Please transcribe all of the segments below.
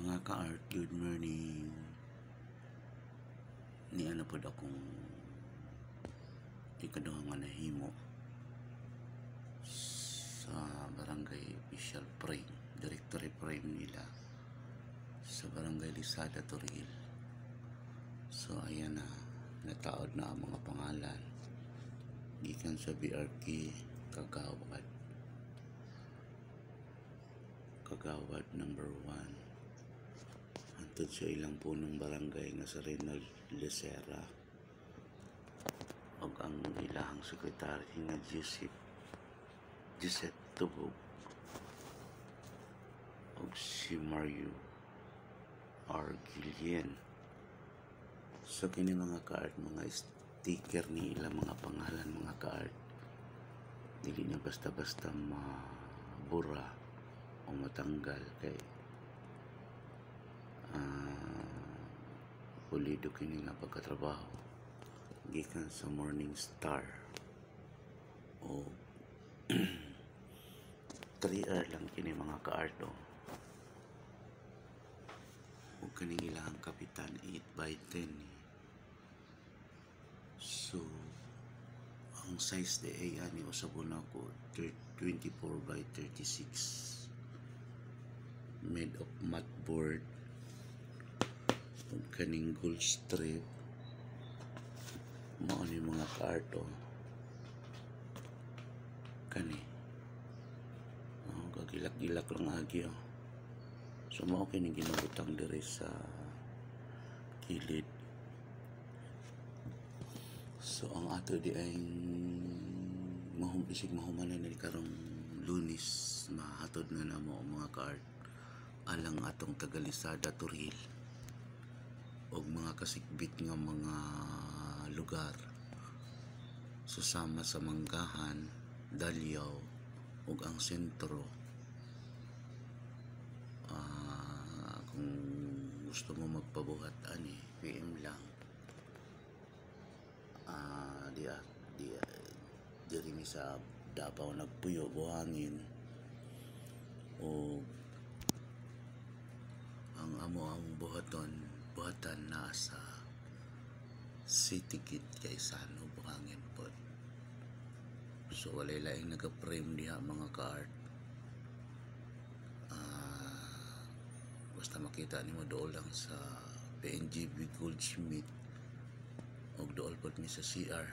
Mga ka-art, good morning. Ni ano po akong ikaduha nga nahimo sa barangay official frame, directory frame nila sa barangay Lisada, Toril. So ayan na, nataod na ang mga pangalan gikan sa BRK Kagawad number 1 hantod sa ilang punong barangay nga sa Reynald Lecera ug ang ilahang sekretary nga Gisette Tubog ug si Mario R. Guillen. So kini mga ka-art, mga sticker ni ilang mga pangalan mga ka-art, dili na basta-basta mabura o matanggal kay pulido kini nga pagkatrabaho gikan sa Morning Star o 3R lang kini mga ka-art o kaning ilang kapitan 8x10. So ang size de ay ani usabon ako 24x36 made of matte board ug kaning gold strip mao ni mga ka-art kani kagilak-gilak lang agi so mao kini ginabutang diri sa kilid. So ang ato di ay mahumanan na karong Lunes mahatod na namo mga ka-art alang atong taga Lisada, Toril og mga kasikbit nga mga lugar susama sa Manggahan, Dalyaw ug ang sentro. Kung gusto mo magpabuhat ani PM lang diri mi sa Davao nagpuyo buhangin o ang amo ang buhatan na sa City Gate kay Sano buhangin po. So walay laing naka-frame diha mga ka-art. Basta makita nimo dool lang sa PNGB Goldsmith og dool pod mi sa CR.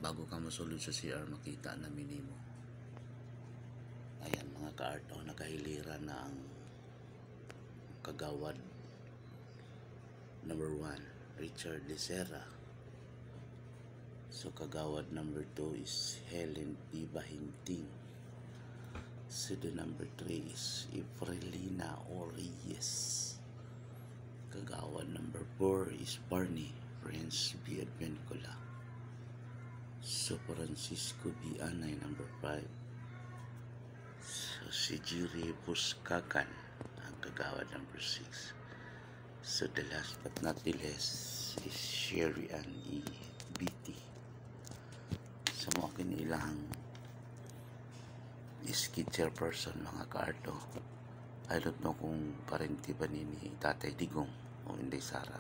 Bago ka mosulod sa CR makita na nimo. Ayan mga ka-art nakahilira na ang Kagawad number 1 Richard Lecera. So Kagawad number 2 is Helen P. Bahinting. So the number 3 is Efrelina Oreyes. Kagawad number 4 is Barney Friends B. Advencola. So Francisco B. Anay number 5. So si Jiri Buskakan ang Kagawad number 6. So the last but not the least is Sherry Ann E. Beatty. So mo kinilang iski chairperson mga ka-art. I don't know kung parenti ba ni Tatay Digong o hindi Sara.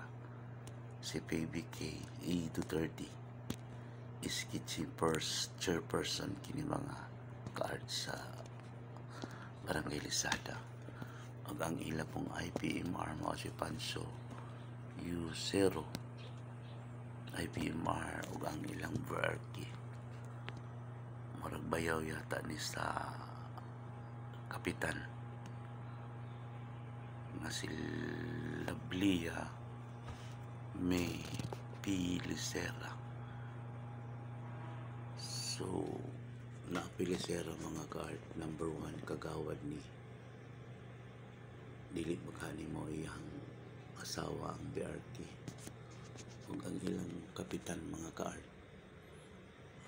Si PBK E. Duterte iski chairperson kini mga ka-art sa Barangay Lisada. Ug ang ila pong IPMR mao si Panso U0 IPMR ug ang ilang BRK murag bayaw yata ni sa kapitan nga si Lablia May P. Lecera. So na Lecera mga ka-art number 1 Kagawad ni dili magkani mo iyang asawa ang BRK ug ang ilang kapitan mga ka-art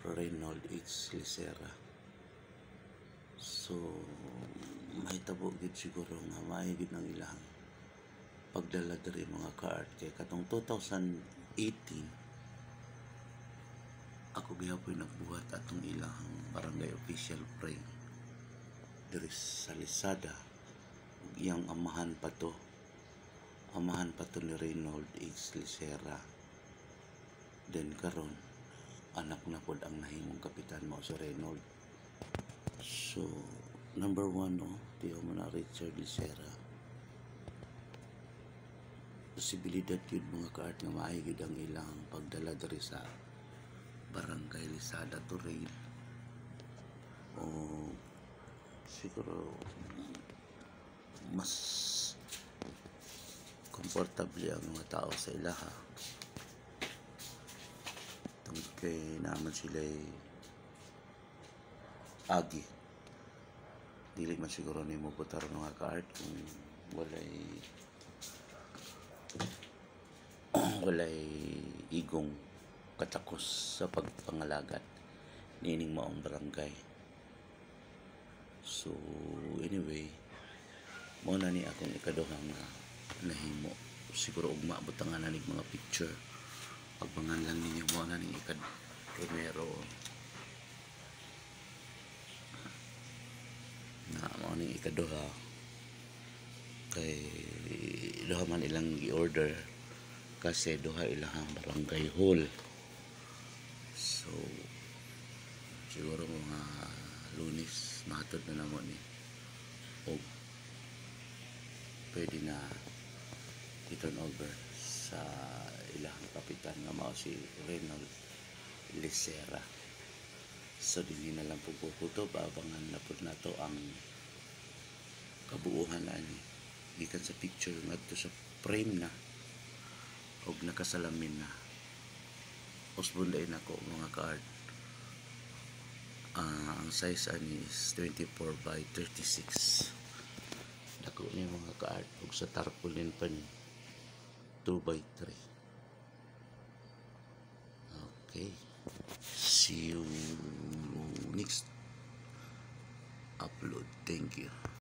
Reynald H. Lecera. So mahitabo gid siguro nga maayos ang ilang pagdala diri mga ka-art kay katong 2018 ako gihapoy nagbuhat atong ilang barangay official frame diri sa Lisada yang amahan pa to. Amahan pa to ni Reynold H. Licera. Then karon anak na pod ang nahimong kapitan mo si Reynold. So number 1 tiyo mo na Richard Licera. Posibilidad yun mga ka-art nga maayo gid ang ilang pagdala diri sa Barangay Lisada to raid. O siguro mas komportable ang mga tao sa ilaha tungkol kay naman sila agi dili man siguro ni mo butar mga ka-art kung walay igong katakos sa pagpangalagat nining maong barangay. So anyway, mo na ni akong ikaduha nga nahimo. Siguro ug maabot ang ananig mga picture. Pagbangan lang ninyo mo na ning primero na mo ning ikaduha kay duha man ilang gi-order kasi duha ilang barangay hall. So siguro mga Lunes matod na namo ni o pwede na i-turn over sa ilang kapitan nga mao si Reynold Licera. So dinhi na lang puputo abangan na pud nato ang kabuuhan ani gikan sa picture ngadto sa frame na og nakasalamin na. Usbon day nako mga ka-art. Ang size ani is 24 by 36. Dako ni mga ka-art ug sa tarpaulin pa ni 2 by 3. Okay. See you next upload. Thank you.